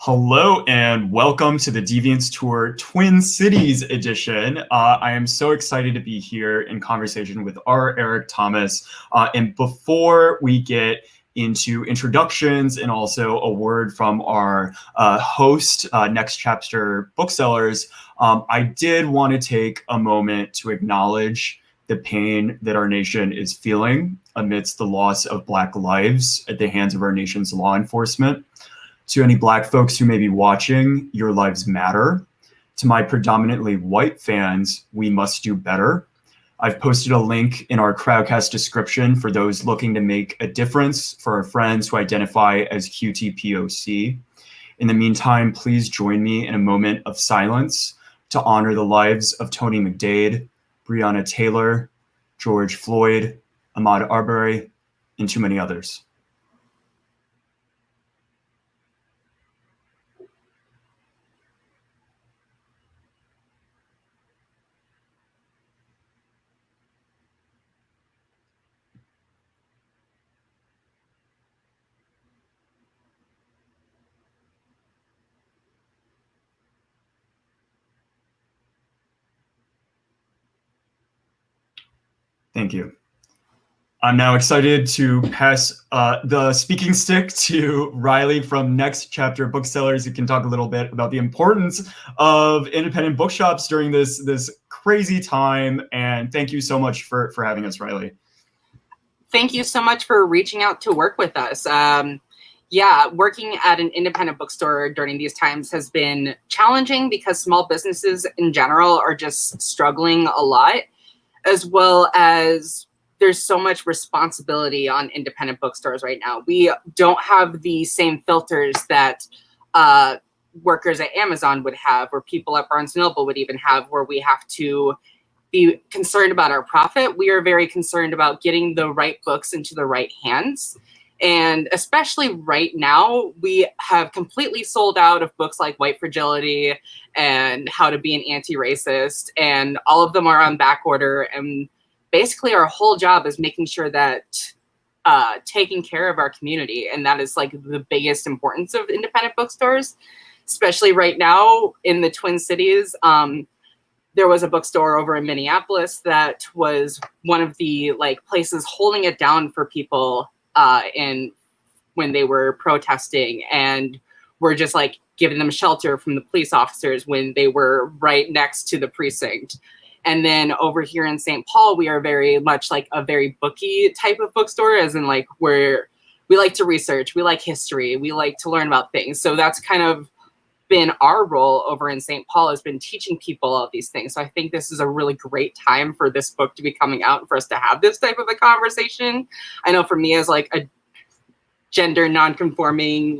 Hello and welcome to the Deviants Tour Twin Cities edition. I am so excited to be here in conversation with our Eric Thomas. And before we get into introductions and also a word from our host, Next Chapter Booksellers, I did want to take a moment to acknowledge the pain that our nation is feeling amidst the loss of Black lives at the hands of our nation's law enforcement. To any Black folks who may be watching, your lives matter. To my predominantly white fans, we must do better. I've posted a link in our Crowdcast description for those looking to make a difference for our friends who identify as QTPOC. In the meantime, please join me in a moment of silence to honor the lives of Tony McDade, Breonna Taylor, George Floyd, Ahmaud Arbery, and too many others. Thank you. I'm now excited to pass the speaking stick to Riley from Next Chapter Booksellers, who can talk a little bit about the importance of independent bookshops during this crazy time. And thank you so much for having us, Riley. Thank you so much for reaching out to work with us. Working at an independent bookstore during these times has been challenging because small businesses in general are just struggling a lot, as well as there's so much responsibility on independent bookstores right now. We don't have the same filters that workers at Amazon would have, or people at Barnes & Noble would even have, where we have to be concerned about our profit. We are very concerned about getting the right books into the right hands. And especially right now, we have completely sold out of books like White Fragility and How to Be an Anti-Racist, and all of them are on back order. And basically our whole job is making sure that taking care of our community. And that is like the biggest importance of independent bookstores, especially right now in the Twin Cities. There was a bookstore over in Minneapolis that was one of the places holding it down for people when they were protesting, and were just giving them shelter from the police officers when they were right next to the precinct. And then over here in St. Paul, we are very much a very booky type of bookstore, as in where we like to research, we like history, we like to learn about things. So that's kind of been our role over in St. Paul, has been teaching people all of these things. So I think this is a really great time for this book to be coming out and for us to have this type of a conversation. I know for me as a gender non-conforming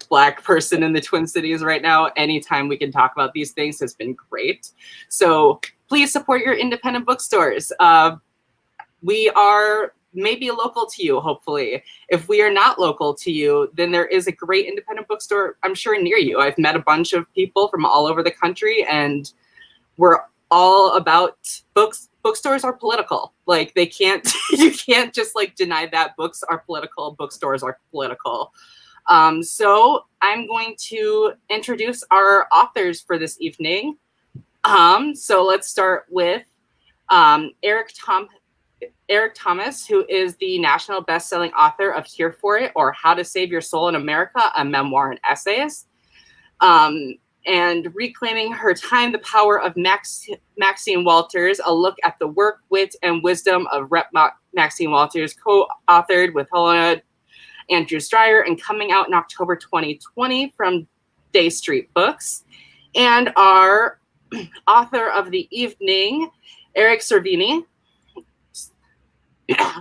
Black person in the Twin Cities right now, anytime we can talk about these things has been great. So please support your independent bookstores. We are maybe local to you, hopefully. If we are not local to you, then there is a great independent bookstore, I'm sure, near you. I've met a bunch of people from all over the country, and we're all about books. Bookstores are political. They can't, you can't just deny that books are political, bookstores are political. So I'm going to introduce our authors for this evening. So let's start with Eric Thomas, who is the national best-selling author of Here for It, or How to Save Your Soul in America, a memoir and essays. And Reclaiming Her Time, The Power of Maxine Walters, a look at the work, wit, and wisdom of Rep. Maxine Walters, co-authored with Helena Andrews Dreyer and coming out in October 2020 from Day Street Books. And our author of the evening, Eric Zardini.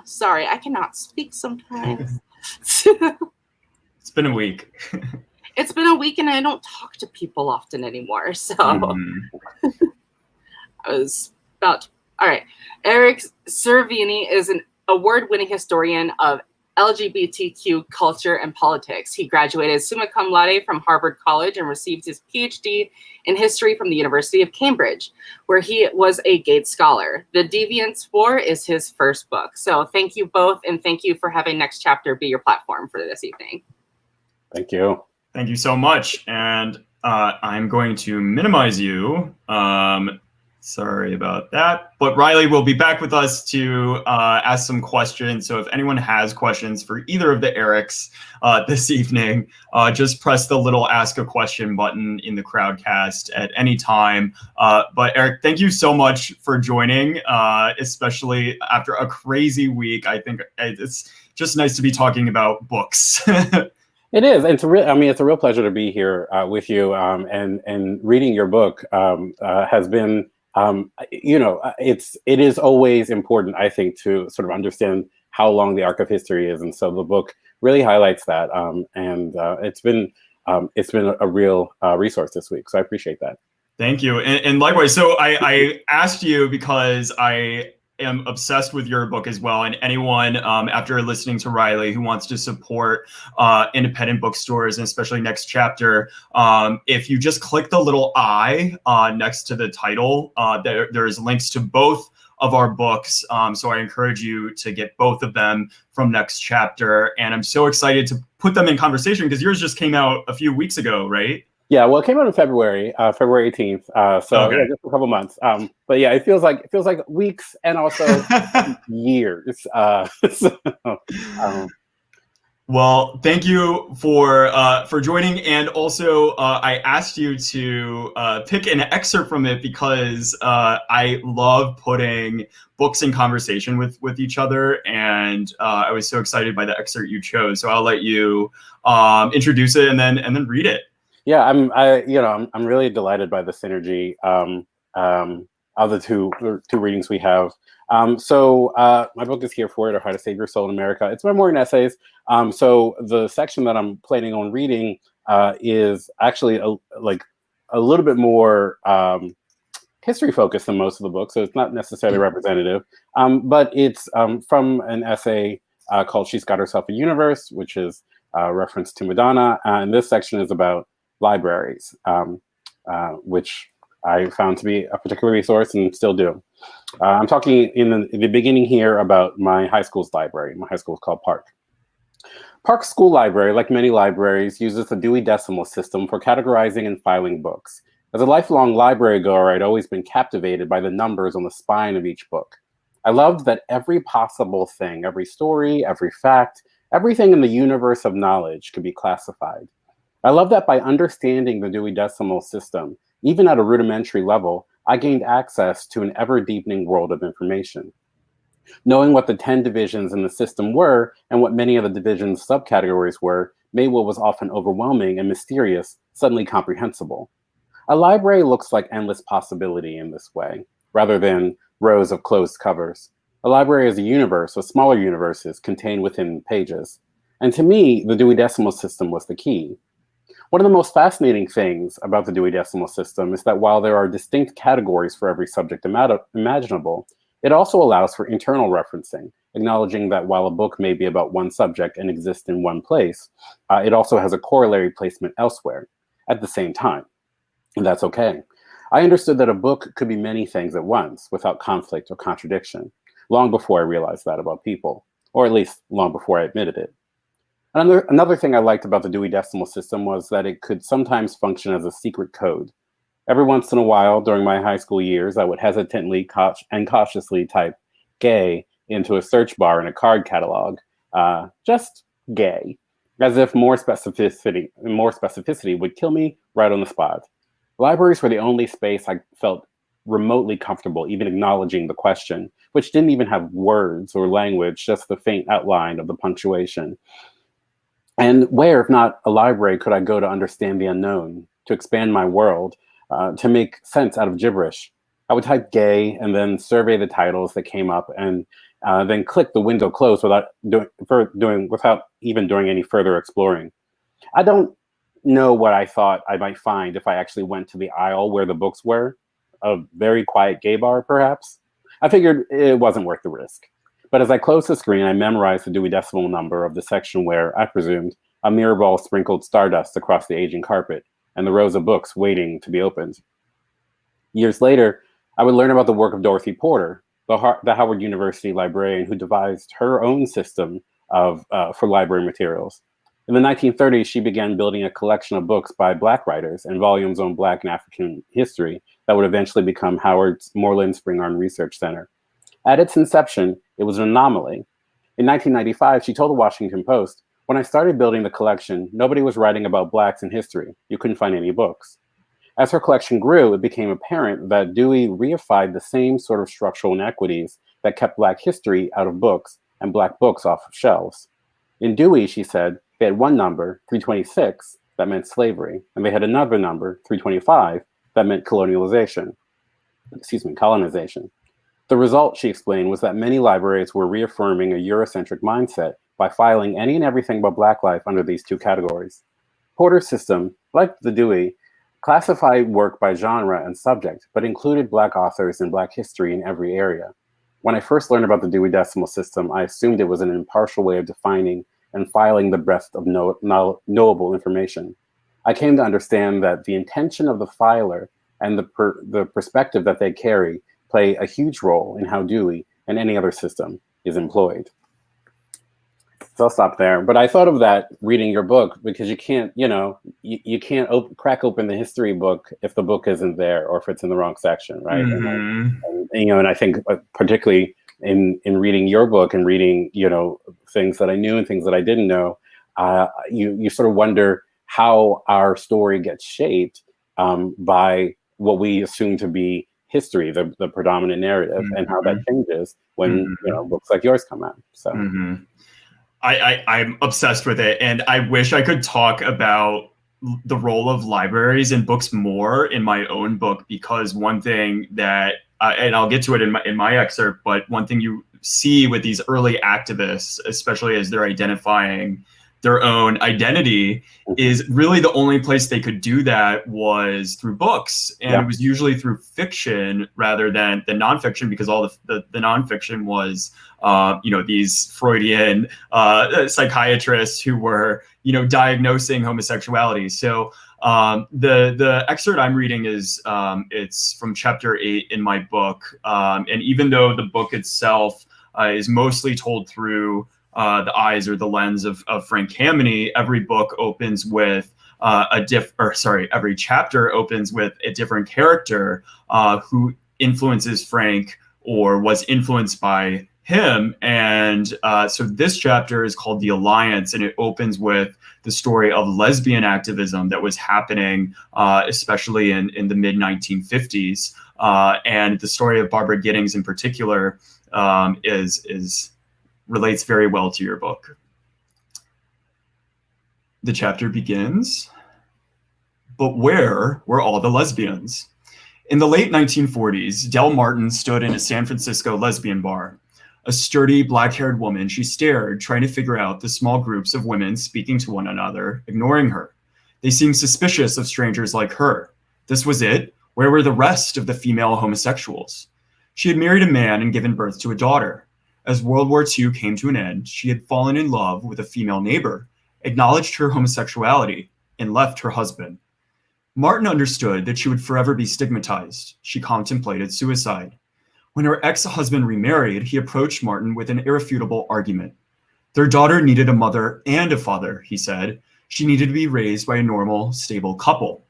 Sorry, I cannot speak sometimes. It's been a week. It's been a week and I don't talk to people often anymore. So I was about, all right. Eric Zardini is an award-winning historian of LGBTQ culture and politics. He graduated summa cum laude from Harvard College and received his PhD in history from the University of Cambridge, where he was a Gates Scholar. The DEVIANT'S War is his first book. So thank you both, and thank you for having Next Chapter be your platform for this evening. Thank you. Thank you so much. And I'm going to minimize you. Sorry about that. But Riley will be back with us to ask some questions. So if anyone has questions for either of the Erics this evening, just press the little ask a question button in the Crowdcast at any time. But Eric, thank you so much for joining, especially after a crazy week. I think it's just nice to be talking about books. It is. It's a real pleasure to be here with you. And reading your book has been, it is always important, I think, to sort of understand how long the arc of history is. And so the book really highlights that. It's been a real resource this week. So I appreciate that. Thank you. And likewise, so I asked you because I am obsessed with your book as well. And anyone after listening to Riley who wants to support independent bookstores, and especially Next Chapter, if you just click the little I next to the title, there's links to both of our books. So I encourage you to get both of them from Next Chapter. And I'm so excited to put them in conversation because yours just came out a few weeks ago, right? Yeah, well, it came out in February 18th. Okay. Yeah, just a couple months. But yeah, it feels like weeks and also years. Well, thank you for joining, and also I asked you to pick an excerpt from it because I love putting books in conversation with each other, and I was so excited by the excerpt you chose. So I'll let you introduce it and then read it. Yeah, I'm really delighted by the synergy of the two readings we have. So my book is Here For It, or How to Save Your Soul in America. It's memoir and essays. So the section that I'm planning on reading is actually a little bit more history focused than most of the book. So it's not necessarily representative, but it's from an essay called She's Got Herself a Universe, which is a reference to Madonna. And this section is about libraries, which I found to be a particular resource and still do. I'm talking in the beginning here about my high school's library. My high school is called Park. Park's school library, like many libraries, uses the Dewey Decimal System for categorizing and filing books. As a lifelong library goer, I'd always been captivated by the numbers on the spine of each book. I loved that every possible thing, every story, every fact, everything in the universe of knowledge could be classified. I love that by understanding the Dewey Decimal System, even at a rudimentary level, I gained access to an ever-deepening world of information. Knowing what the 10 divisions in the system were and what many of the divisions' subcategories were made what was often overwhelming and mysterious suddenly comprehensible. A library looks like endless possibility in this way, rather than rows of closed covers. A library is a universe with smaller universes contained within pages. And to me, the Dewey Decimal System was the key. One of the most fascinating things about the Dewey Decimal System is that while there are distinct categories for every subject imaginable, it also allows for internal referencing, acknowledging that while a book may be about one subject and exist in one place, it also has a corollary placement elsewhere at the same time. And that's okay. I understood that a book could be many things at once without conflict or contradiction, long before I realized that about people, or at least long before I admitted it. Another thing I liked about the Dewey Decimal System was that it could sometimes function as a secret code. Every once in a while during my high school years, I would hesitantly and cautiously type gay into a search bar in a card catalog, just gay, as if more specificity would kill me right on the spot. Libraries were the only space I felt remotely comfortable even acknowledging the question, which didn't even have words or language, just the faint outline of the punctuation. And where, if not a library, could I go to understand the unknown, to expand my world, to make sense out of gibberish? I would type gay and then survey the titles that came up and then click the window close without even doing any further exploring. I don't know what I thought I might find if I actually went to the aisle where the books were, a very quiet gay bar, perhaps. I figured it wasn't worth the risk. But as I closed the screen, I memorized the Dewey Decimal number of the section where, I presumed, a mirror ball sprinkled stardust across the aging carpet and the rows of books waiting to be opened. Years later, I would learn about the work of Dorothy Porter, the Howard University librarian who devised her own system for library materials. In the 1930s, she began building a collection of books by Black writers and volumes on Black and African history that would eventually become Howard's Moreland Spingarn Research Center. At its inception, it was an anomaly. In 1995, she told the Washington Post, "When I started building the collection, nobody was writing about Blacks in history. You couldn't find any books." As her collection grew, it became apparent that Dewey reified the same sort of structural inequities that kept Black history out of books and Black books off of shelves. In Dewey, she said, they had one number, 326, that meant slavery, and they had another number, 325, that meant colonization. The result, she explained, was that many libraries were reaffirming a Eurocentric mindset by filing any and everything but Black life under these two categories. Porter's system, like the Dewey, classified work by genre and subject, but included Black authors and Black history in every area. When I first learned about the Dewey Decimal System, I assumed it was an impartial way of defining and filing the breadth of knowable information. I came to understand that the intention of the filer and the perspective that they carry play a huge role in how Dewey and any other system is employed. So I'll stop there. But I thought of that reading your book because you can't, you can't crack open the history book if the book isn't there or if it's in the wrong section, right? Mm-hmm. And I think particularly in reading your book and reading, things that I knew and things that I didn't know, you sort of wonder how our story gets shaped by what we assume to be history, the predominant narrative, mm-hmm. and how that changes when mm-hmm. Books like yours come out. So. Mm-hmm. I'm obsessed with it, and I wish I could talk about the role of libraries and books more in my own book, because one thing that, and I'll get to it in my excerpt, but one thing you see with these early activists, especially as they're identifying their own identity, is really the only place they could do that was through books. And it was usually through fiction rather than nonfiction, because all the nonfiction was, these Freudian psychiatrists who were, diagnosing homosexuality. So the excerpt I'm reading is, it's from chapter 8 in my book. And even though the book itself is mostly told through the eyes or the lens of Frank Kameny, every book opens with every chapter opens with a different character who influences Frank or was influenced by him. And so this chapter is called The Alliance, and it opens with the story of lesbian activism that was happening, especially in the mid 1950s. And the story of Barbara Giddings in particular relates very well to your book. The chapter begins, "But where were all the lesbians?" In the late 1940s, Del Martin stood in a San Francisco lesbian bar. A sturdy, black-haired woman, she stared, trying to figure out the small groups of women speaking to one another, ignoring her. They seemed suspicious of strangers like her. This was it? Where were the rest of the female homosexuals? She had married a man and given birth to a daughter. As World War II came to an end, she had fallen in love with a female neighbor, acknowledged her homosexuality, and left her husband. Martin understood that she would forever be stigmatized. She contemplated suicide. When her ex-husband remarried, he approached Martin with an irrefutable argument. Their daughter needed a mother and a father, he said. She needed to be raised by a normal, stable couple.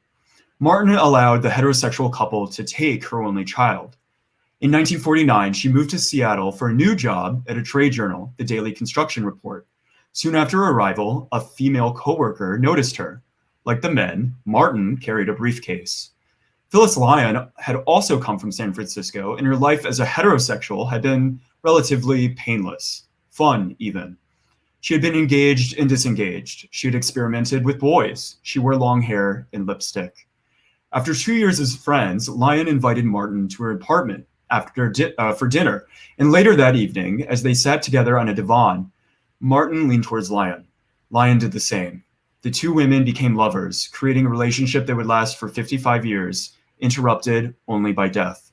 Martin allowed the heterosexual couple to take her only child. In 1949, she moved to Seattle for a new job at a trade journal, the Daily Construction Report. Soon after her arrival, a female coworker noticed her. Like the men, Martin carried a briefcase. Phyllis Lyon had also come from San Francisco, and her life as a heterosexual had been relatively painless, fun even. She had been engaged and disengaged. She had experimented with boys. She wore long hair and lipstick. After 2 years as friends, Lyon invited Martin to her apartment for dinner, and later that evening, as they sat together on a divan, Martin leaned towards Lyon. Lyon did the same. The two women became lovers, creating a relationship that would last for 55 years, interrupted only by death.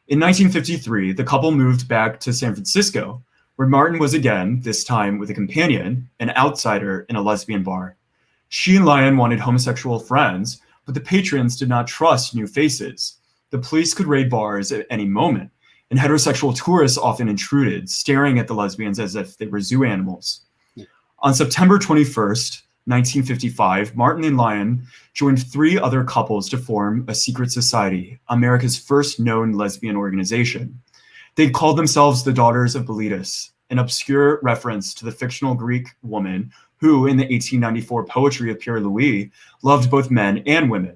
In 1953, the couple moved back to San Francisco, where Martin was again, this time with a companion, an outsider in a lesbian bar. She and Lyon wanted homosexual friends, but the patrons did not trust new faces. The police could raid bars at any moment, and heterosexual tourists often intruded, staring at the lesbians as if they were zoo animals. On September 21st, 1955, Martin and Lyon joined 3 other couples to form a secret society, America's first known lesbian organization. They called themselves the Daughters of Bilitis, an obscure reference to the fictional Greek woman who, in the 1894 poetry of Pierre Louis, loved both men and women.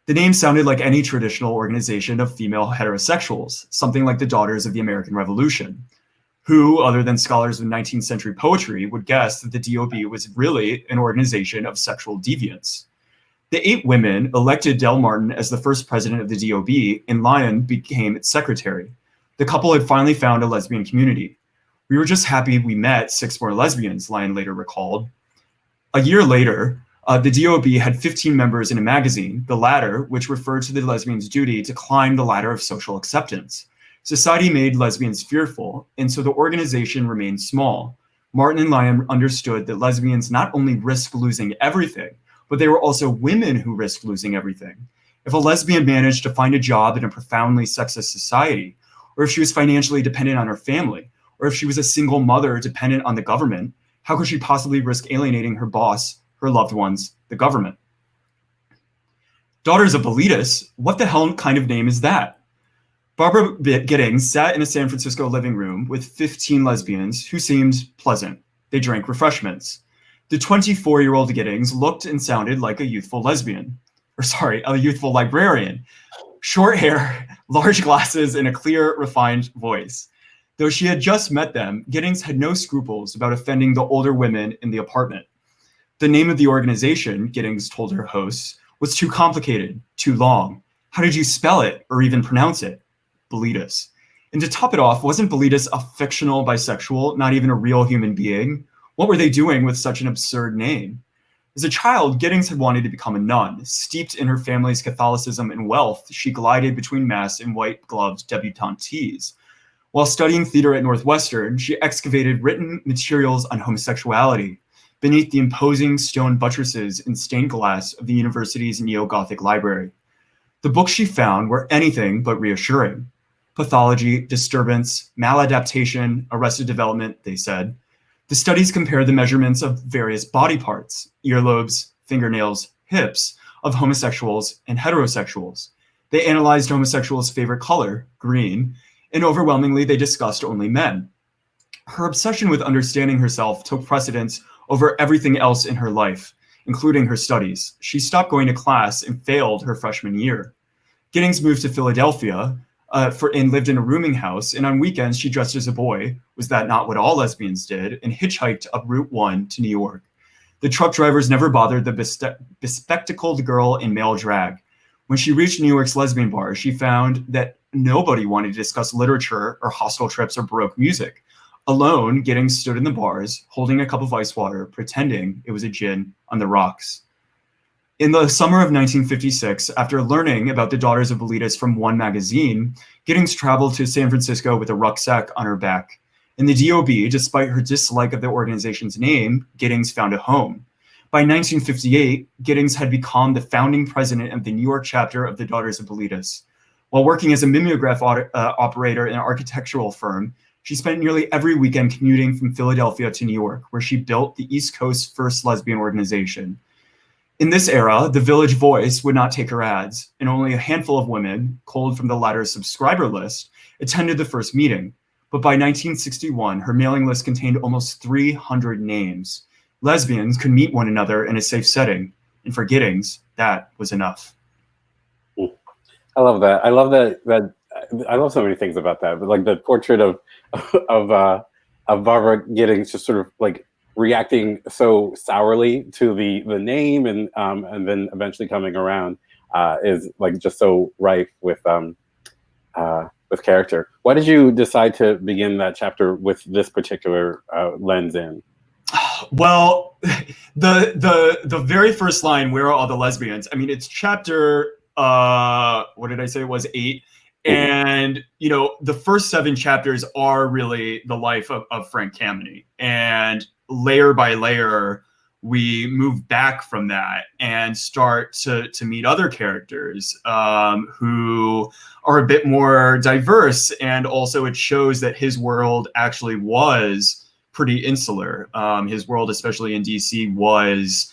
The name sounded like any traditional organization of female heterosexuals, something like the Daughters of the American Revolution. Who, other than scholars of 19th century poetry, would guess that the DOB was really an organization of sexual deviants? The 8 women elected Del Martin as the first president of the DOB, and Lyon became its secretary. The couple had finally found a lesbian community. We were just happy we met 6 more lesbians, Lyon later recalled. A year later, the DOB had 15 members in a magazine, The Ladder, which referred to the lesbians' duty to climb the ladder of social acceptance. Society made lesbians fearful, and so the organization remained small. Martin and Lyon understood that lesbians not only risk losing everything, but they were also women who risked losing everything. If a lesbian managed to find a job in a profoundly sexist society, or if she was financially dependent on her family, or if she was a single mother dependent on the government, how could she possibly risk alienating her boss, her loved ones, the government? Daughters of Bilitis, what the hell kind of name is that? Barbara Giddings sat in a San Francisco living room with 15 lesbians who seemed pleasant. They drank refreshments. The 24-year-old Giddings looked and sounded like a youthful lesbian. A youthful librarian. Short hair, large glasses, and a clear, refined voice. Though she had just met them, Giddings had no scruples about offending the older women in the apartment. The name of the organization, Giddings told her hosts, was too complicated, too long. How did you spell it or even pronounce it? Bilitis. And to top it off, wasn't Bilitis a fictional bisexual, not even a real human being? What were they doing with such an absurd name? As a child, Giddings had wanted to become a nun. Steeped in her family's Catholicism and wealth, she glided between Mass and white-gloved debutantees. While studying theater at Northwestern, she excavated written materials on homosexuality beneath the imposing stone buttresses and stained glass of the university's neo-Gothic library. The books she found were anything but reassuring. Pathology, disturbance, maladaptation, arrested development, they said. The studies compared the measurements of various body parts, earlobes, fingernails, hips, of homosexuals and heterosexuals. They analyzed homosexuals' favorite color, green, and overwhelmingly they discussed only men. Her obsession with understanding herself took precedence over everything else in her life, including her studies. She stopped going to class and failed her freshman year. Giddings moved to Philadelphia and lived in a rooming house, and on weekends she dressed as a boy, was that not what all lesbians did, and hitchhiked up Route 1 to New York. The truck drivers never bothered the bespectacled girl in male drag. When she reached New York's lesbian bar, she found that nobody wanted to discuss literature or hostel trips or Baroque music. Alone, Giddings stood in the bars, holding a cup of ice water, pretending it was a gin on the rocks. In the summer of 1956, after learning about the Daughters of Bilitis from one magazine, Giddings traveled to San Francisco with a rucksack on her back. In the DOB, despite her dislike of the organization's name, Giddings found a home. By 1958, Giddings had become the founding president of the New York chapter of the Daughters of Bilitis. While working as a mimeograph operator in an architectural firm, she spent nearly every weekend commuting from Philadelphia to New York, where she built the East Coast's first lesbian organization. In this era, the Village Voice would not take her ads, and only a handful of women, culled from the latter's subscriber list, attended the first meeting. But by 1961, her mailing list contained almost 300 names. Lesbians could meet one another in a safe setting, and for Giddings, that was enough. I love that. I love that. I love so many things about that. But like the portrait of Barbara Giddings just sort of like reacting so sourly to the name and then eventually coming around is like just so rife with character. Why did you decide to begin that chapter with this particular lens in? Well, the very first line, "Where are all the lesbians?" I mean, it's chapter what did I say? It was 8. And, you know, the first 7 chapters are really the life of Frank Kameny. And layer by layer, we move back from that and start to meet other characters who are a bit more diverse. And also it shows that his world actually was pretty insular. His world, especially in DC, was,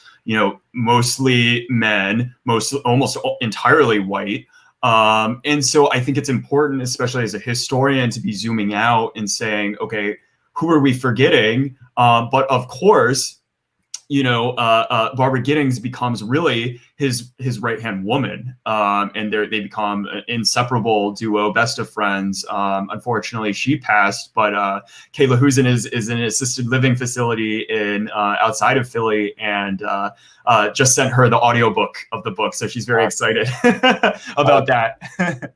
mostly men, almost entirely white. And so I think it's important, especially as a historian, to be zooming out and saying, okay, who are we forgetting? But of course, Barbara Giddings becomes really his right-hand woman, and they become an inseparable duo, best of friends. Unfortunately, she passed, but Kayla Husen is in an assisted living facility in outside of Philly, and just sent her the audiobook of the book, so she's very excited about that.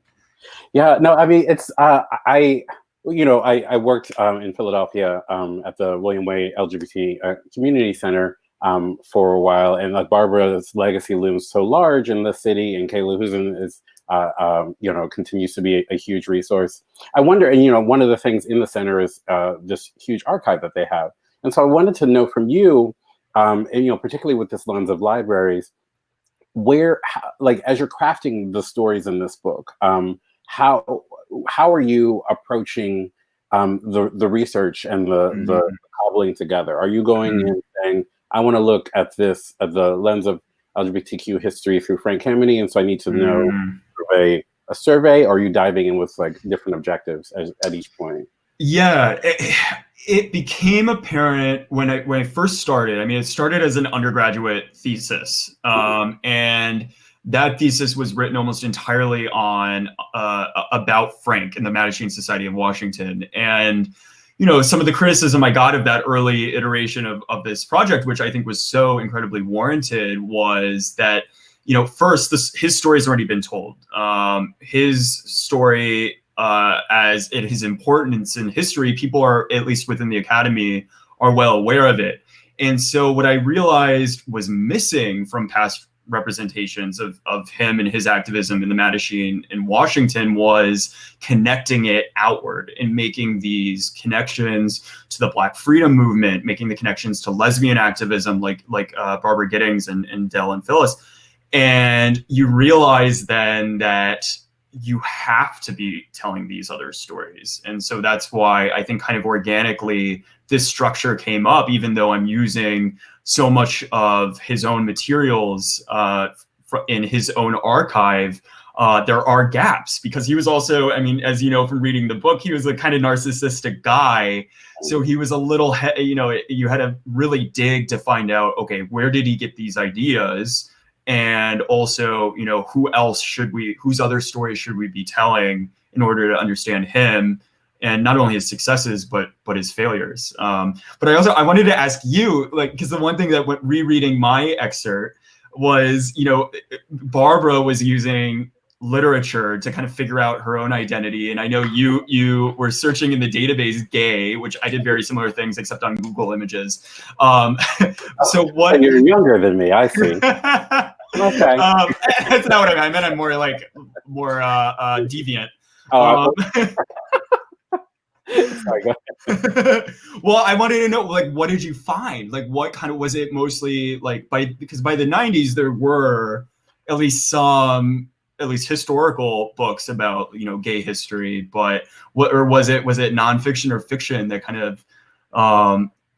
Yeah, no, I mean, it's I worked in Philadelphia at the William Way LGBT Community Center for a while, and like Barbara's legacy looms so large in the city, and Kayla Husen is continues to be a huge resource. I wonder, and one of the things in the center is this huge archive that they have, and so I wanted to know from you, and particularly with this lens of libraries, as you're crafting the stories in this book, how are you approaching the research and the cobbling together? Are you going in saying, I want to look at this at the lens of LGBTQ history through Frank Kameny, and so I need to know a survey, or are you diving in with like different objectives at each point? Yeah, it became apparent when I first started. I mean, it started as an undergraduate thesis, and that thesis was written almost entirely on about Frank and the Mattachine Society of Washington. And some of the criticism I got of that early iteration of this project, which I think was so incredibly warranted, was that first, his story's already been told. His story, as his importance in history, people are, at least within the academy, are well aware of it. And so what I realized was missing from past representations of him and his activism in the Mattachine in Washington was connecting it outward and making these connections to the Black freedom movement, making the connections to lesbian activism like Barbara Giddings and Dell and Phyllis. And you realize then that you have to be telling these other stories. And so that's why I think kind of organically this structure came up, even though I'm using so much of his own materials in his own archive. There are gaps because he was also, I mean, as you know from reading the book, he was a kind of narcissistic guy. So he was a little, you had to really dig to find out, okay, where did he get these ideas? And also, whose other stories should we be telling in order to understand him, and not only his successes, but his failures. But I wanted to ask you, because the one thing that went rereading my excerpt was, Barbara was using literature to kind of figure out her own identity. And I know you were searching in the database gay, which I did very similar things, except on Google Images. So what? And you're younger than me, I see. Okay. That's not what I meant. I meant I'm more deviant. Sorry, go ahead. Well, I wanted to know, what did you find? What kind of, was it mostly because by the 90s there were at least historical books about gay history, but was it nonfiction or fiction that kind of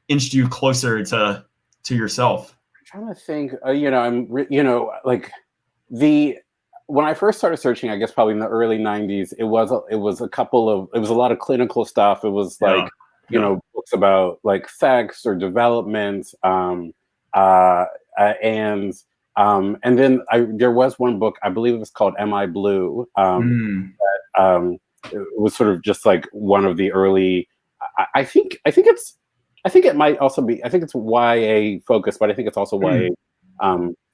inched you closer to yourself? I'm trying to think. When I first started searching, I guess probably in the early 90s, it was a lot of clinical stuff. It was books about sex or development, and then there was one book, I believe it was called Am I Blue? That it was sort of just one of the early. I think it might also be. I think it's YA focused, but I think it's also YA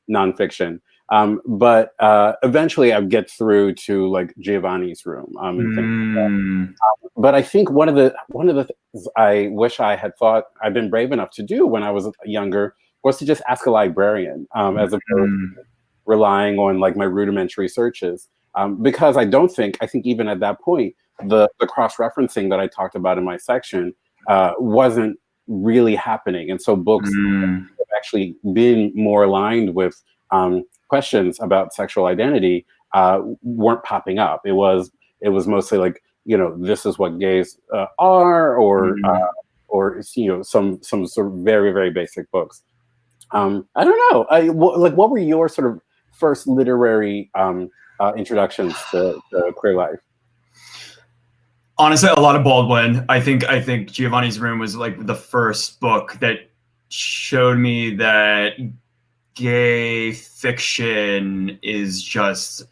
nonfiction. But eventually I'd get through to Giovanni's Room. And things like that. But I think one of the things I wish I had thought I'd been brave enough to do when I was younger was to just ask a librarian, as opposed to relying on my rudimentary searches. Because I think even at that point, the cross-referencing that I talked about in my section wasn't really happening. And so books have actually been more aligned with questions about sexual identity weren't popping up. It was mostly this is what gays are, or some sort of very, very basic books. I don't know. What were your sort of first literary introductions to queer life? Honestly, a lot of Baldwin. I think Giovanni's Room was like the first book that showed me that gay fiction is just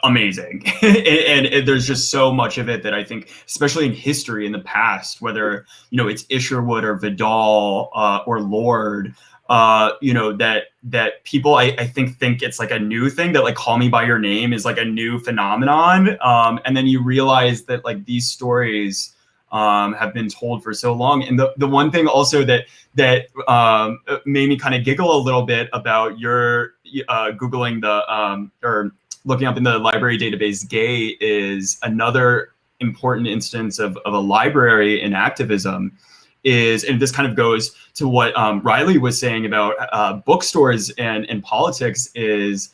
amazing. And there's just so much of it that I think, especially in history in the past, whether it's Isherwood or Vidal or Lord, that people I think it's like a new thing, that like Call Me by Your Name is like a new phenomenon, and then you realize that like these stories have been told for so long. And the one thing also that made me kind of giggle a little bit about your Googling or looking up in the library database gay is another important instance of a library in activism is, and this kind of goes to what Riley was saying about bookstores and politics, is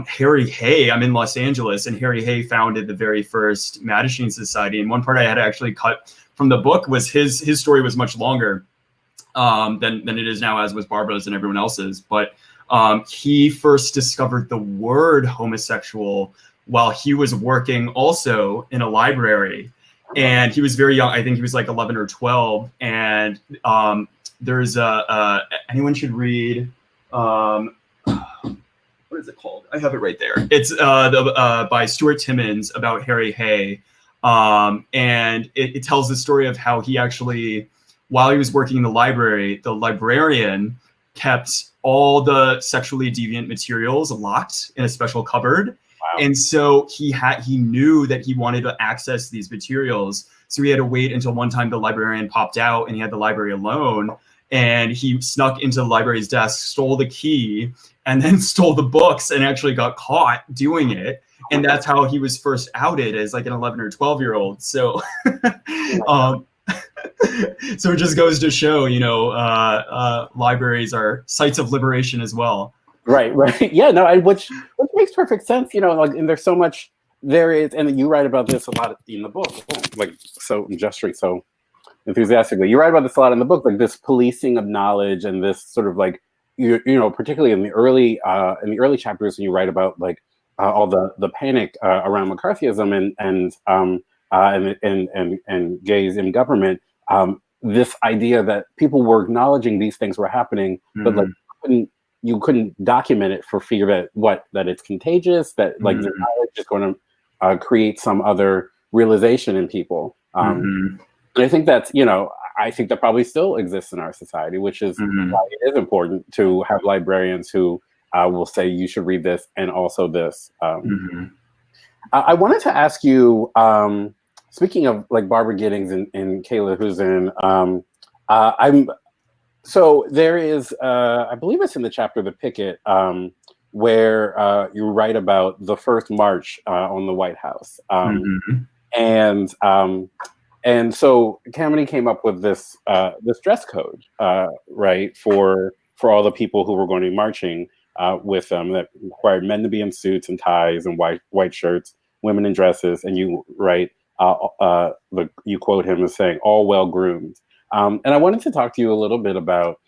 Harry Hay. I'm in Los Angeles, and Harry Hay founded the very first Mattachine Society. And one part I had actually cut from the book was his story was much longer than it is now, as was Barbara's and everyone else's. But he first discovered the word homosexual while he was working also in a library. And he was very young. I think he was like 11 or 12. And there's anyone should read, what is it called? I have it right there. It's by Stuart Timmins about Harry Hay. And it tells the story of how he actually, while he was working in the library, the librarian kept all the sexually deviant materials locked in a special cupboard. Wow. And so he knew that he wanted to access these materials. So he had to wait until one time the librarian popped out and he had the library alone. And he snuck into the library's desk, stole the key, and then stole the books and actually got caught doing it. And that's how he was first outed as like an 11 or 12-year-old. So so it just goes to show, libraries are sites of liberation as well. Right. Yeah, no, which makes perfect sense, and there's so much there is, and you write about this a lot in the book, like so enthusiastically. You write about this a lot in the book, like this policing of knowledge and this sort of like, particularly in the early chapters when you write about like all the panic around McCarthyism and gays in government. This idea that people were acknowledging these things were happening, but like you couldn't document it for fear that it's contagious, that like the knowledge is going to create some other realization in people. And I think that's, I think that probably still exists in our society, which is why it is important to have librarians who will say you should read this and also this. I wanted to ask you, speaking of like Barbara Giddings and Kayla Husin, so there is, I believe it's in the chapter The Picket, where you write about the first march on the White House. And so Kamini came up with this dress code, right, for all the people who were going to be marching with them, that required men to be in suits and ties and white shirts, women in dresses, and you write, you quote him as saying, "all well groomed." And I wanted to talk to you a little bit about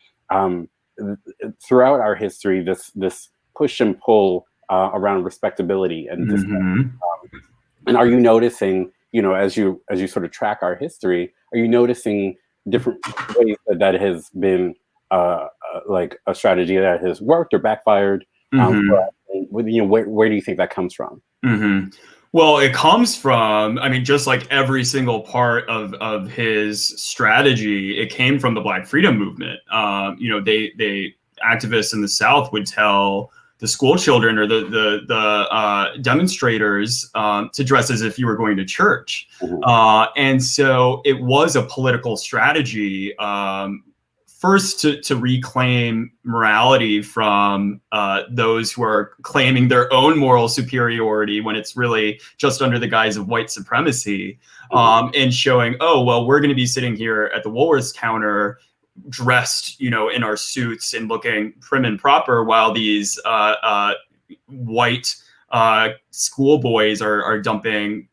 throughout our history this push and pull around respectability and and are you noticing, as you sort of track our history, are you noticing different ways that has been like a strategy that has worked or backfired? Where do you think that comes from? Well, it comes from, just like every single part of his strategy, it came from the Black Freedom Movement. They activists in the South would tell the school children or the demonstrators to dress as if you were going to church. And so it was a political strategy, first to reclaim morality from those who are claiming their own moral superiority when it's really just under the guise of white supremacy, and showing, oh, well, we're going to be sitting here at the Woolworths counter dressed, in our suits and looking prim and proper, while these white schoolboys are dumping,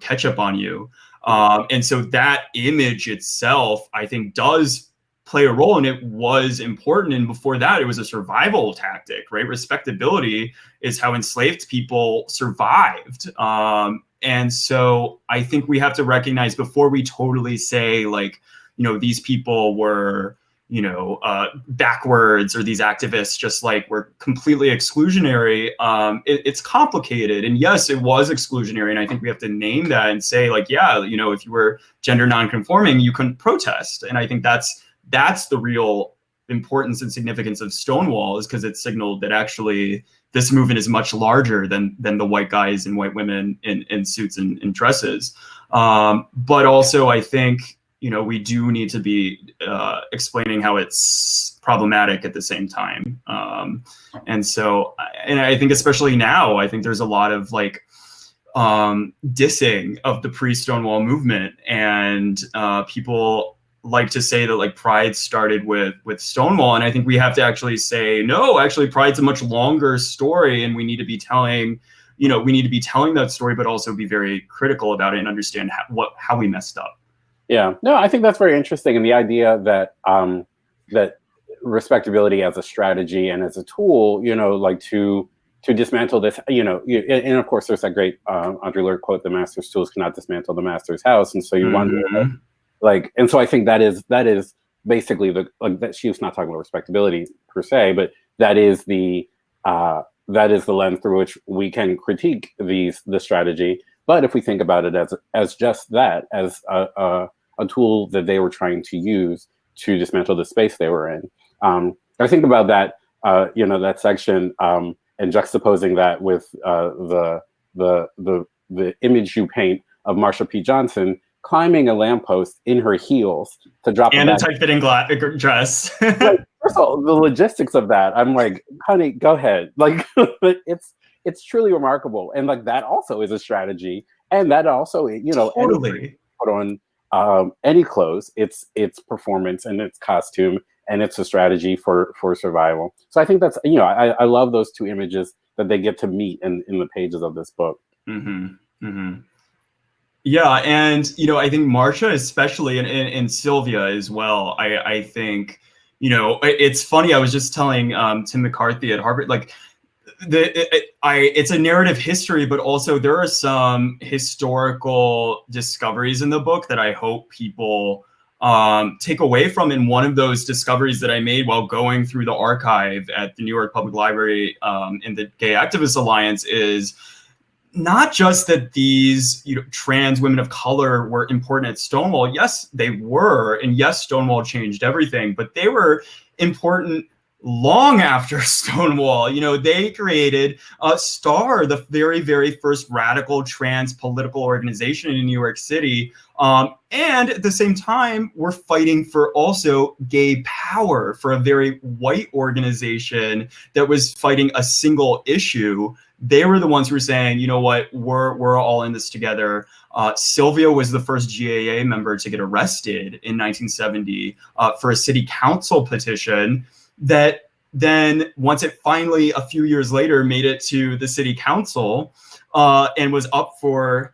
ketchup on you. And so that image itself, I think, does play a role, and it was important. And before that, it was a survival tactic, right? Respectability is how enslaved people survived. And so I think we have to recognize, before we totally say, like, you know, these people were, you know, backwards, or these activists just like were completely exclusionary. It's complicated. And yes, it was exclusionary. And I think we have to name that and say, like, yeah, you know, if you were gender nonconforming, you couldn't protest. And I think that's the real importance and significance of Stonewall, is because it signaled that actually this movement is much larger than the white guys and white women in suits and dresses. But also, I think, you know, we do need to be explaining how it's problematic at the same time. And so, and I think especially now, I think there's a lot of like dissing of the pre-Stonewall movement, and people like to say that like Pride started with Stonewall, and I think we have to actually say, no, actually Pride's a much longer story, and we need to be telling, you know, we need to be telling that story, but also be very critical about it and understand how we messed up. Yeah, no, I think that's very interesting, and the idea that that respectability as a strategy and as a tool, you know, like to dismantle this, you know, and of course there's that great Audre Lorde quote, "The master's tools cannot dismantle the master's house," and so you wonder, like, and so I think that is basically the, like, that she was not talking about respectability per se, but that is the lens through which we can critique the strategy. But if we think about it as just that, as a tool that they were trying to use to dismantle the space they were in, I think about that, you know, that section, and juxtaposing that with the image you paint of Marsha P. Johnson climbing a lamppost in her heels to drop and a tight-fitting dress. Like, first of all, the logistics of that, I'm like, honey, go ahead. Like, it's truly remarkable, and like that also is a strategy, and that also, you know, totally put on any clothes, it's performance and it's costume, and it's a strategy for survival. So I think that's, you know, I love those two images that they get to meet in the pages of this book. Yeah, and you know, I think Marsha especially, and Sylvia as well. I think, you know, it's funny. I was just telling Tim McCarthy at Harvard, like, it's a narrative history, but also there are some historical discoveries in the book that I hope people take away from. And one of those discoveries that I made while going through the archive at the New York Public Library in the Gay Activist Alliance is not just that these, you know, trans women of color were important at Stonewall. Yes, they were. And yes, Stonewall changed everything, but they were important long after Stonewall. You know, they created STAR, the very, very first radical trans political organization in New York City. And at the same time, we're fighting for also gay power, for a very white organization that was fighting a single issue. They were the ones who were saying, you know what, we're all in this together. Sylvia was the first GAA member to get arrested in 1970 for a city council petition that then, once it finally, a few years later, made it to the city council and was up for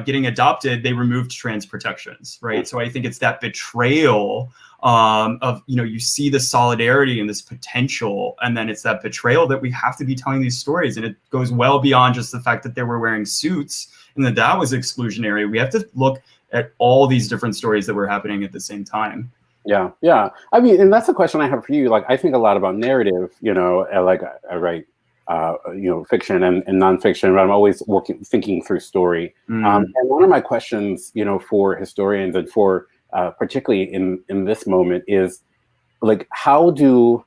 getting adopted, they removed trans protections, right? So I think it's that betrayal of, you know, you see the solidarity and this potential, and then it's that betrayal that we have to be telling these stories. And it goes well beyond just the fact that they were wearing suits and that was exclusionary. We have to look at all these different stories that were happening at the same time. Yeah, yeah. I mean, and that's a question I have for you. Like, I think a lot about narrative, you know, like I write, you know, fiction and nonfiction, but I'm always thinking through story. And one of my questions, you know, for historians and for particularly in this moment is, like, how do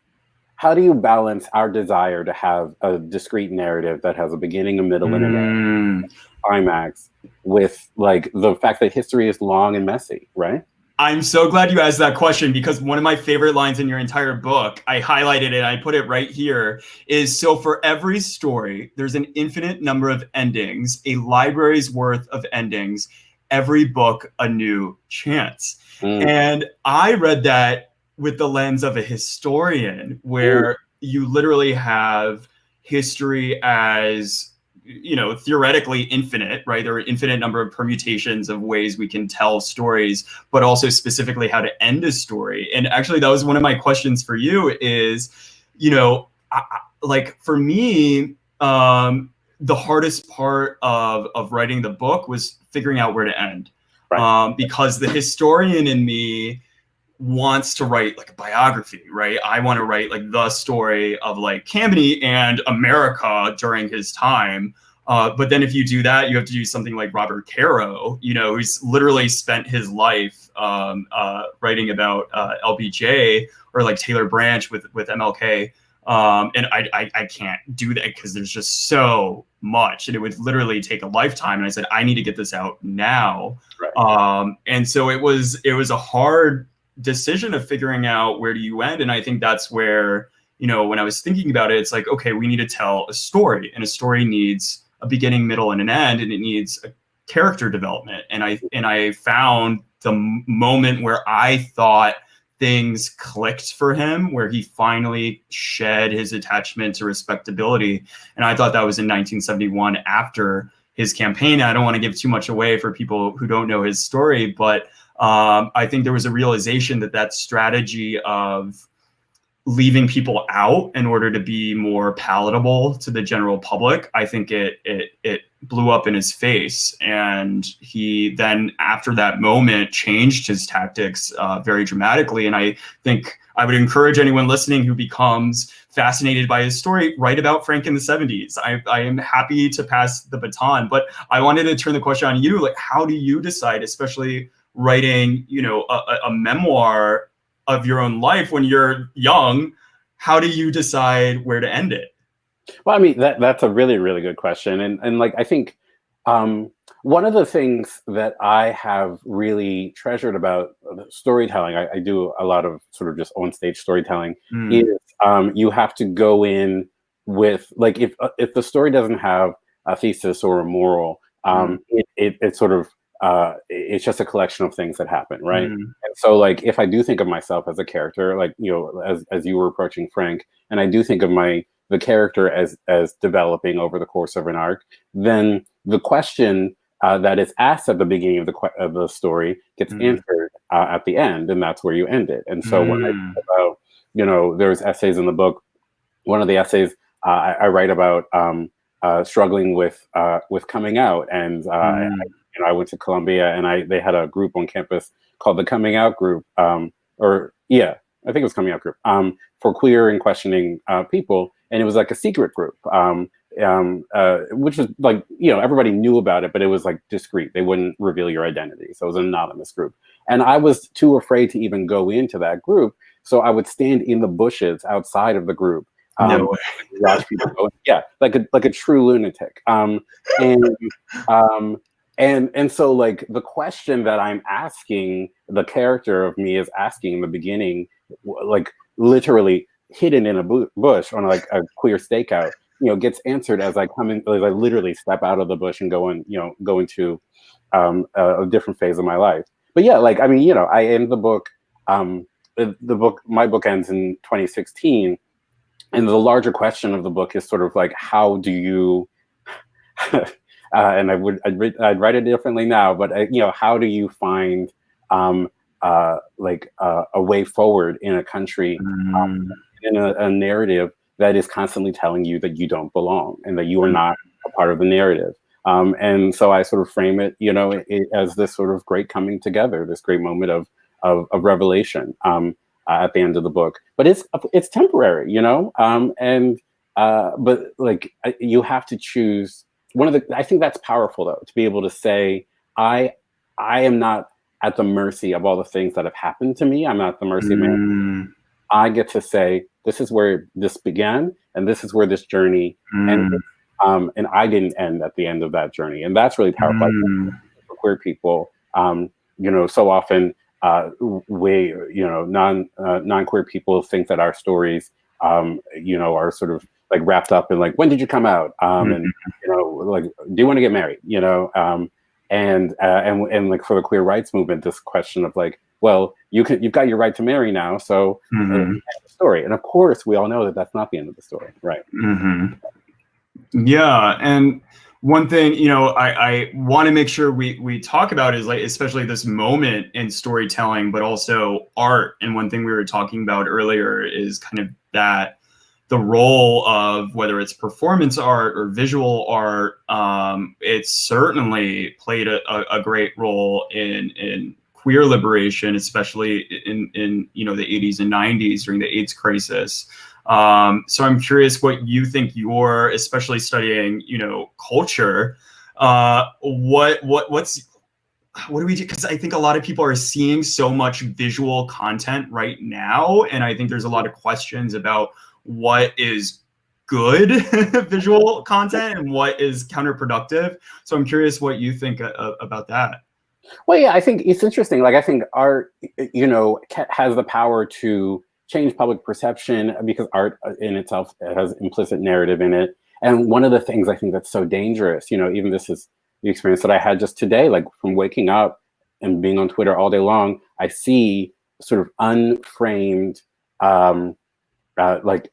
you balance our desire to have a discrete narrative that has a beginning, a middle, and an end, climax, with like the fact that history is long and messy, right? I'm so glad you asked that question, because one of my favorite lines in your entire book, I highlighted it, I put it right here, is, so for every story, there's an infinite number of endings, a library's worth of endings, every book a new chance. And I read that with the lens of a historian, where you literally have history as theoretically infinite, right? There are infinite number of permutations of ways we can tell stories, but also specifically how to end a story. And actually, that was one of my questions for you is, like for me, the hardest part of writing the book was figuring out where to end. Right. Because the historian in me wants to write like a biography, right? I want to write like the story of like Campany and America during his time. But then if you do that, you have to do something like Robert Caro, who's literally spent his life writing about LBJ, or like Taylor Branch with MLK. And I can't do that because there's just so much, and it would literally take a lifetime. And I said, I need to get this out now. Right. And so it was a hard decision of figuring out where do you end. And I think that's where, when I was thinking about it, it's like, okay, we need to tell a story, and a story needs a beginning, middle, and an end, and it needs a character development. And I found the moment where I thought things clicked for him, where he finally shed his attachment to respectability. And I thought that was in 1971 after his campaign. I don't want to give too much away for people who don't know his story, but I think there was a realization that strategy of leaving people out in order to be more palatable to the general public, I think it blew up in his face. And he then, after that moment, changed his tactics very dramatically. And I think I would encourage anyone listening who becomes fascinated by his story, write about Frank in the 70s. I am happy to pass the baton, but I wanted to turn the question on you. Like, how do you decide, especially writing, a memoir of your own life when you're young, how do you decide where to end it? Well, I mean, that's a really, really good question. And like, I think one of the things that I have really treasured about storytelling, I do a lot of sort of just on stage storytelling, is you have to go in with, like, if the story doesn't have a thesis or a moral, it sort of, it's just a collection of things that happen, right? And so, like, if I do think of myself as a character, like, as you were approaching Frank, and I do think of the character as developing over the course of an arc, then the question that is asked at the beginning of the story gets answered at the end, and that's where you end it. And so when I think about, there's essays in the book. One of the essays I write about struggling with coming out, and I went to Columbia, and they had a group on campus called the Coming Out Group, I think it was Coming Out Group, for queer and questioning people, and it was like a secret group, which was like, everybody knew about it, but it was like discreet. They wouldn't reveal your identity, so it was an anonymous group. And I was too afraid to even go into that group, so I would stand in the bushes outside of the group. Watch people go, like a true lunatic. And so, like, the question that I'm asking, the character of me is asking in the beginning, like literally hidden in a bush on like a queer stakeout, gets answered as I come in, as I literally step out of the bush and go into a different phase of my life. But yeah, like, I mean, I end the book. My book ends in 2016, and the larger question of the book is sort of like, how do you? And I'd write it differently now, but how do you find a way forward in a country, in a narrative that is constantly telling you that you don't belong and that you are not a part of the narrative? And so I sort of frame it, as this sort of great coming together, this great moment of revelation at the end of the book. But it's temporary, but like, you have to choose. I think that's powerful, though, to be able to say, I am not at the mercy of all the things that have happened to me. I'm not at the mercy of man. I get to say, this is where this began, and this is where this journey ended. And I didn't end at the end of that journey. And that's really powerful for queer people. So often non-queer people think that our stories, are sort of like wrapped up in like, when did you come out? And like, do you want to get married? And like, for the queer rights movement, this question of like, well, you've got your right to marry now, so end of the story. And of course, we all know that that's not the end of the story, right? Yeah, and one thing, I want to make sure we talk about is like especially this moment in storytelling, but also art. And one thing we were talking about earlier is kind of that the role of whether it's performance art or visual art, it's certainly played a great role in queer liberation, especially in the 80s and 90s during the AIDS crisis. So I'm curious what you think you're, especially studying, culture. What do we do? Because I think a lot of people are seeing so much visual content right now, and I think there's a lot of questions about what is good visual content and what is counterproductive. So I'm curious what you think about that. Well, yeah, I think it's interesting. Like, I think art, has the power to change public perception because art in itself has implicit narrative in it. And one of the things I think that's so dangerous, even this is the experience that I had just today, like from waking up and being on Twitter all day long, I see sort of unframed, like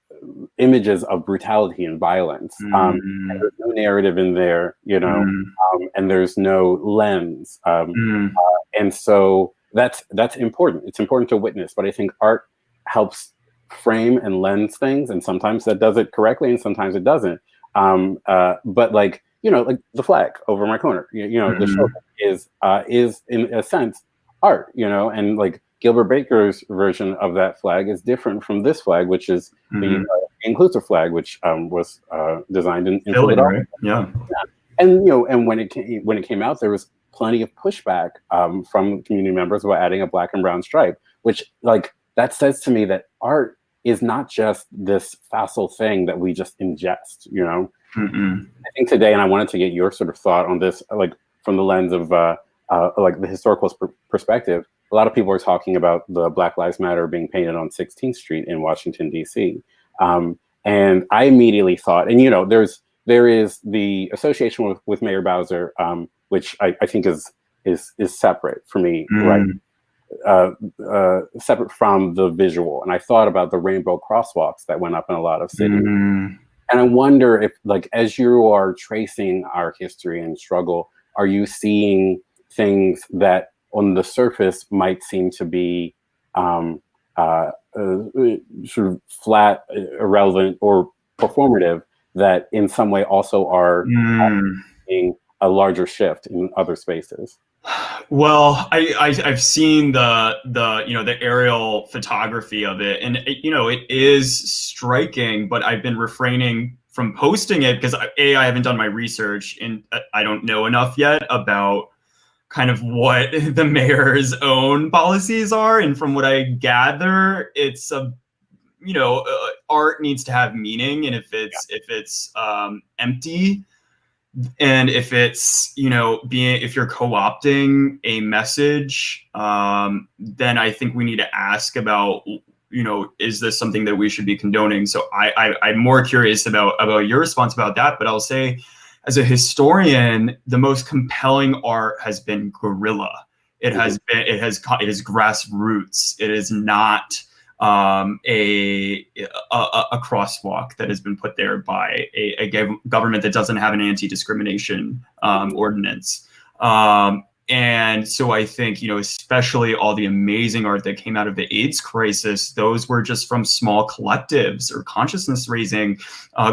images of brutality and violence. And there's no narrative in there, and there's no lens. And so that's important. It's important to witness, but I think art helps frame and lens things, and sometimes that does it correctly and sometimes it doesn't. But like the flag over my corner, the show is in a sense art, and like Gilbert Baker's version of that flag is different from this flag, which is the inclusive flag, which was designed in Philadelphia. Right? Yeah. And and when it came out, there was plenty of pushback from community members about adding a black and brown stripe, which like that says to me that art is not just this facile thing that we just ingest. I think today, and I wanted to get your sort of thought on this, like from the lens of like the historical perspective. A lot of people are talking about the Black Lives Matter being painted on 16th Street in Washington, D.C. And I immediately thought, and there is the association with Mayor Bowser, which I think is separate for me, right? Separate from the visual. And I thought about the rainbow crosswalks that went up in a lot of cities. And I wonder if, like, as you are tracing our history and struggle, are you seeing things that on the surface might seem to be sort of flat, irrelevant, or performative, that in some way also are seeing a larger shift in other spaces? Well, I've seen the aerial photography of it, and it is striking, but I've been refraining from posting it because I haven't done my research and I don't know enough yet about kind of what the mayor's own policies are, and from what I gather, it's art needs to have meaning, and if it's empty. And if it's, if you're co-opting a message, then I think we need to ask about, is this something that we should be condoning? So I'm more curious about your response about that. But I'll say, as a historian, the most compelling art has been guerrilla. It has grassroots. It is not a crosswalk that has been put there by a government that doesn't have an anti-discrimination ordinance. And so I think, especially all the amazing art that came out of the AIDS crisis, those were just from small collectives or consciousness raising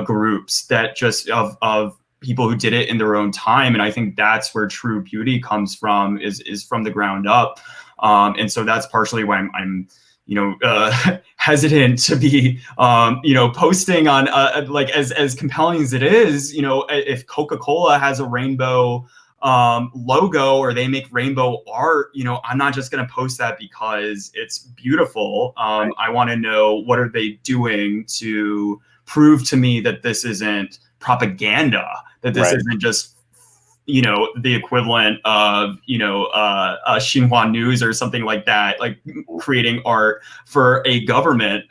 groups that just of people who did it in their own time. And I think that's where true beauty comes from, is from the ground up. And so that's partially why I'm hesitant to be, posting on, like, as compelling as it is, if Coca-Cola has a rainbow logo or they make rainbow art, I'm not just going to post that because it's beautiful. Right. I want to know, what are they doing to prove to me that this isn't propaganda, that this isn't just the equivalent of, Xinhua News or something like that, like creating art for a government.